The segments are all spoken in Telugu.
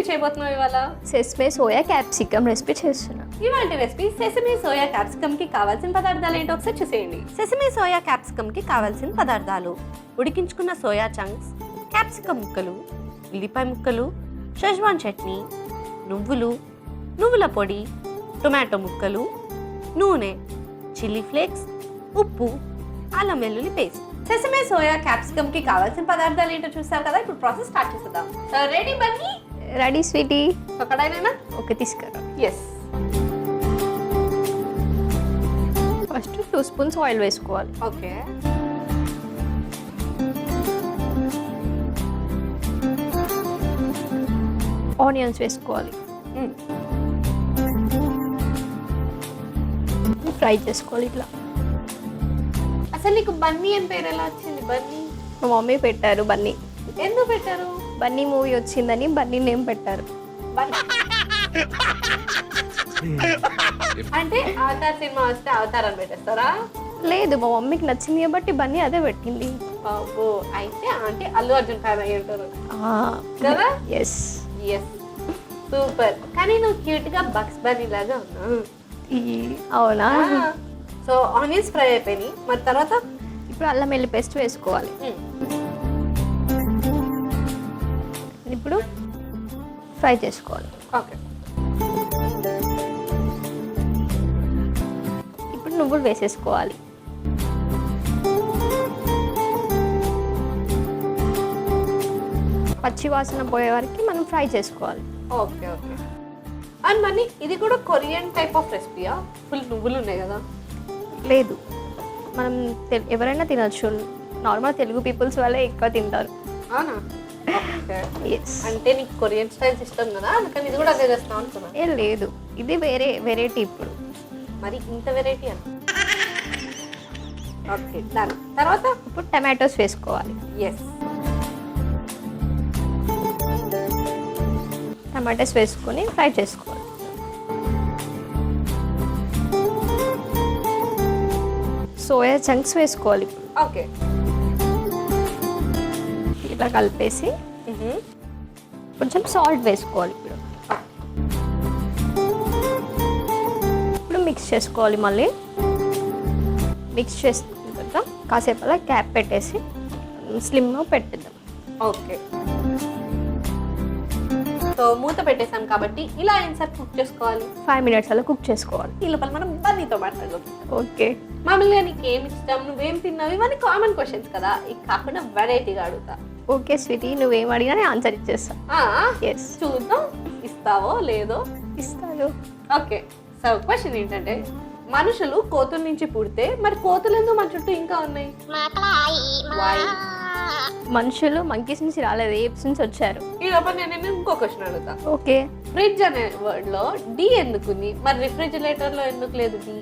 రెసిపీ చేయబోతున్నావు ఇవాళ? సెస్మే సోయా క్యాప్సికమ్ రెసిపీ చేస్తున్నా. ఇవాళ రెసిపీ సెసమీ సోయా క్యాప్సికమ్ కి కావాల్సిన పదార్థాలు ఏంటో ఒకసారి చూసేయండి. సెసమీ సోయా క్యాప్సికమ్ కి కావాల్సిన పదార్థాలు: ఉడికించుకున్న సోయా చంక్స్, క్యాప్సికమ్ ముక్కలు, ఉల్లిపాయ ముక్కలు, షెజ్వాన్ చట్నీ, నువ్వులు, నువ్వుల పొడి, టొమాటో ముక్కలు, నూనె, చిల్లీ ఫ్లేక్స్, ఉప్పు, అల్లం వెల్లుల్లి పేస్ట్. సెసమే సోయా క్యాప్సికమ్ కి కావాల్సిన పదార్థాలు ఏంటో చూసారు కదా. ఇప్పుడు ప్రాసెస్ స్టార్ట్ చేద్దాం. రెడీ బన్నీ? Ready sweetie. ఒకడైనా ఓకే, తీసుకురా. ఎస్. ఫస్ట్ 2 స్పూన్స్ ఆయిల్ వేసుకోవాలి. ఓకే. ఆనియన్స్ వేసుకోవాలి. ఫ్రై చేసుకోవాలి ఇట్లా. అసలు నీకు బన్నీ అని పేరు ఎలా వచ్చింది? బన్నీ మా మమ్మీ పెట్టారు. బన్నీ ఎందుకు పెట్టారు? బన్నీ మూవీ వచ్చిందని బన్నీ నేమ్ పెట్టారు. అంటే అవతార్ సినిమా వస్తే అవతార్ అని పెట్టేస్తారా? లేదు, మా మమ్మీకి నచ్చింది కాబట్టి బన్నీ అదే పెట్టింది. బాబో, అయితే అంటే అల్లు అర్జున్ ఫ్యాన్ అయ్యి ఉంటారు కదా. Yes yes, super. కానీ నువ్వు క్యూట్ గా బక్స్ బన్నీ లాగా ఉన్నావు. అవునా? సో ఆనియన్స్ ఫ్రై అయిపోయినాయి, మరి తర్వాత ఇప్పుడు అల్లం వెల్లి పేస్ట్ వేసుకోవాలి. ఇప్పుడు ఫ్రై చేసుకోవాలి. ఓకే. ఇప్పుడు నువ్వులు వేసేసుకోవాలి. పచ్చి వాసన పోయే వరకు మనం ఫ్రై చేసుకోవాలి. Okay okay. అండ్ మనీ ఇది కూడా కొరియన్ టైప్ ఆఫ్ రెసిపీయా? ఫుల్ నువ్వులు ఉన్నాయి కదా. లేదు, మనం ఎవరైనా తినచ్చు. నార్మల్ తెలుగు పీపుల్స్ వాళ్ళే ఎక్కువ తింటారు. అవునా? ఓకే. ఎస్. అంటే నీకు కొరియన్ స్టైల్స్ ఇష్టం కదా, అందుకని ఇది కూడా అదే చేస్తాను అనుకున్నా. లేదు, ఇది వేరే వెరైటీ. ఇప్పుడు మరి ఇంత వెరైటీ అని. ఓకే, దాని తర్వాత ఇప్పుడు టమాటోస్ వేసుకోవాలి. ఎస్. టమాటోస్ వేసుకొని ఫ్రై చేసుకోవాలి. సోయా చంక్స్ వేసుకోవాలి. ఓకే. ఇలా కలిపేసి కొంచెం సాల్ట్ వేసుకోవాలి. ఇప్పుడు మిక్స్ చేసుకోవాలి. మళ్ళీ మిక్స్ చేసుకున్న తర్వాత కాసేపు అలా క్యాప్ పెట్టేసి స్లిమ్గా పెట్టేద్దాం. ఓకే. సో మూత పెట్టేసాం కాబట్టి ఇలా ఎన్నిసార్లు కుక్ చేసుకోవాలి? 5 మినిట్స్ అలా కుక్ చేసుకోవాలి. ఈ లోపల మనం బన్నీతో మాట్లాడదాం. ఓకే. మామూలుగా నీకు ఏమి ఇష్టం, నువ్వేం తిన్నావు, ఇవన్నీ కామన్ క్వశ్చన్స్ కదా. ఇది కాకుండా వెరైటీగా అడుగుతా. ఓకే స్వీటీ, నువ్వేం అడిగినా నేను ఆన్సర్ ఇచ్చేస్తా. ఎస్. చూద్దాం ఇస్తావో లేదో. ఇస్తాను. ఓకే. సో క్వశ్చన్ ఏంటంటే, మనుషులు కోతుల నుంచి పుడితే మరి కోతులు ఎందుకు మన చుట్టూ ఇంకా ఉన్నాయి? Why? మనుషులు మంకీస్ నుంచి రాలేదు, ఏప్స్ నుంచి వచ్చారు. ఈ లోపల నేను ఇంకో క్వశ్చన్ అడుగుతా. ఓకే. ఫ్రిడ్జ్ అనే వర్డ్ లో డి ఎందుకుంది, మరి రిఫ్రిజిరేటర్ లో ఎందుకు లేదు డి?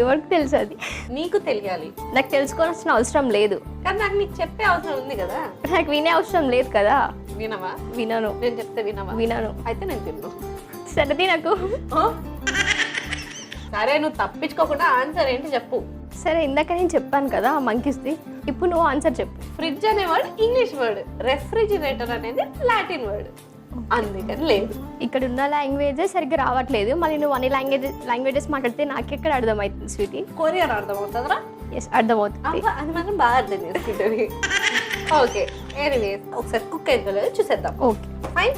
ఎవరికి తెలుసు అది? నీకు తెలియాలి. నాకు తెలుసుకోవాల్సిన అవసరం లేదు. కానీ నాకు నీకు చెప్పే అవసరం ఉంది కదా. నాకు వినే అవసరం లేదు కదా. వినవా? వినను. నేను చెప్తే వినవా? వినను. అయితే నేను తిన్ను. సరే నాకు. సరే, నువ్వు తప్పించుకోకుండా ఆన్సర్ ఏంటి చెప్పు. సరే, ఇందాక నేను చెప్పాను కదా మంకీస్ది. ఇప్పుడు నువ్వు ఆన్సర్ చెప్పు. ఫ్రిడ్జ్ అనే వర్డ్ ఇంగ్లీష్ వర్డ్, రెఫ్రిజిరేటర్ అనేది లాటిన్ వర్డ్, అందుకని లేదు. ఇక్కడ ఉన్న లాంగ్వేజెస్ సరిగ్గా రావట్లేదు. మళ్ళీ నువ్వు అన్ని లాంగ్వేజెస్ మాట్లాడితే నాకెక్కడ అర్థమవుతుంది స్వీటీ? కొరియన్ అర్థమవుతుందా? ఎస్, అర్థమవుతుంది. అది మాత్రం బాగా అర్థం చేసుకుంటుంది. ఓకే. ఎనీవేస్, ఒకసారి కుక్ అయిందో లేదో చూసేద్దాం. Okay, fine.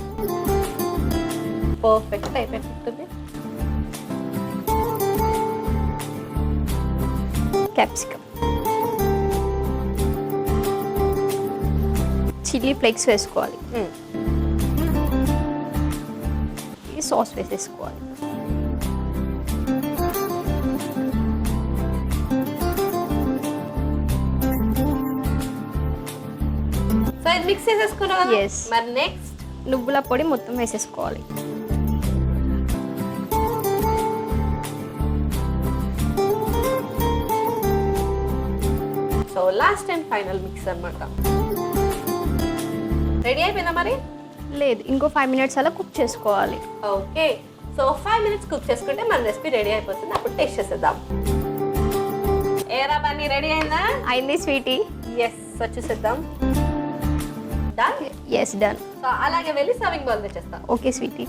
పర్ఫెక్ట్ అయిపోతుంది. క్యాప్సికమ్, చిల్లీ ఫ్లేక్స్ వేసుకోవాలి. ఈ సాస్ వేసేసుకోవాలి. సో ఇది మిక్స్ చేసేసుకున్నాం. Yes. మరి నెక్స్ట్ నువ్వుల పొడి మొత్తం వేసేసుకోవాలి. So last and final mix అన్నమాట. రెడీ అయిపోయిందా మరి? లేదు, ఇంకో 5 మినిట్స్ అలా కుక్ చేసుకోవాలి. ఓకే. సో 5 మినిట్స్ కుక్ చేసుకుంటే మన రెసిపీ రెడీ అయిపోతుంది. అప్పుడు టేస్ట్ చేసేద్దాం. ఏరా బన్నీ, రెడీ అయిందా? అయింది స్వీటీ. ఎస్, వచ్చేసేద్దాం. డన్? Yes, done. సో అలాగే వెళ్ళి సర్వింగ్ బౌల్ తెచ్చేస్తా. Okay sweetie.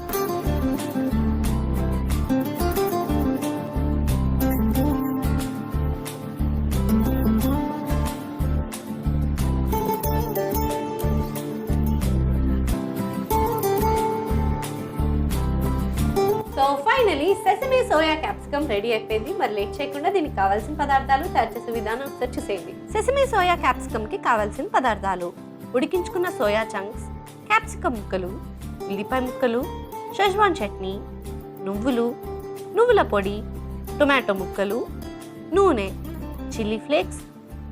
So finally sesame soya capsicum ready అయిపోయింది. మరి లేట్ చేయకుండా దీనికి కావాల్సిన పదార్థాలు, తయారు చేసే విధానం ఒకసారి చూసేయండి. సెసమీ సోయా క్యాప్సికమ్ కి కావాల్సిన పదార్థాలు: ఉడికించుకున్న సోయా చంక్స్, క్యాప్సికమ్ ముక్కలు, ఉల్లిపాయ ముక్కలు, షెజ్వాన్ చట్నీ, నువ్వులు, నువ్వుల పొడి, టొమాటో ముక్కలు, నూనె, చిల్లీ ఫ్లేక్స్,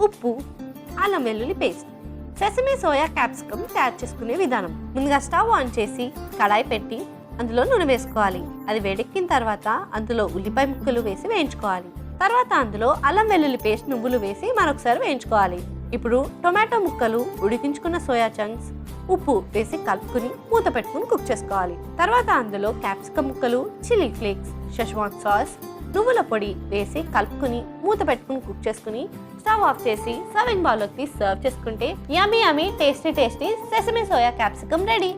ఉప్పు, అల్లం వెల్లుల్లి పేస్ట్. సెసమీ సోయా క్యాప్సికమ్ తయారు చేసుకునే విధానం: ముందుగా స్టవ్ ఆన్ చేసి కడాయి పెట్టి అందులో నూనె వేసుకోవాలి. అది వేడెక్కిన తర్వాత అందులో ఉల్లిపాయ ముక్కలు వేసి వేయించుకోవాలి. తర్వాత అందులో అల్లం వెల్లుల్లి పేస్ట్, నువ్వులు వేసి మరొకసారి వేయించుకోవాలి. ఇప్పుడు టొమాటో ముక్కలు, ఉడికించుకున్న సోయా చంక్స్, ఉప్పు వేసి కలుపుకుని మూత పెట్టుకుని కుక్ చేసుకోవాలి. తర్వాత అందులో క్యాప్సికమ్ ముక్కలు, చిల్లీ ఫ్లేక్స్, షెజ్వాన్ సాస్, నువ్వుల పొడి వేసి కలుపుకుని మూత పెట్టుకుని కుక్ చేసుకుని స్టవ్ ఆఫ్ చేసి సర్వింగ్ బౌల్లోకి సర్వ్ చేసుకుంటే yummy yummy tasty tasty sesame soya capsicum ready.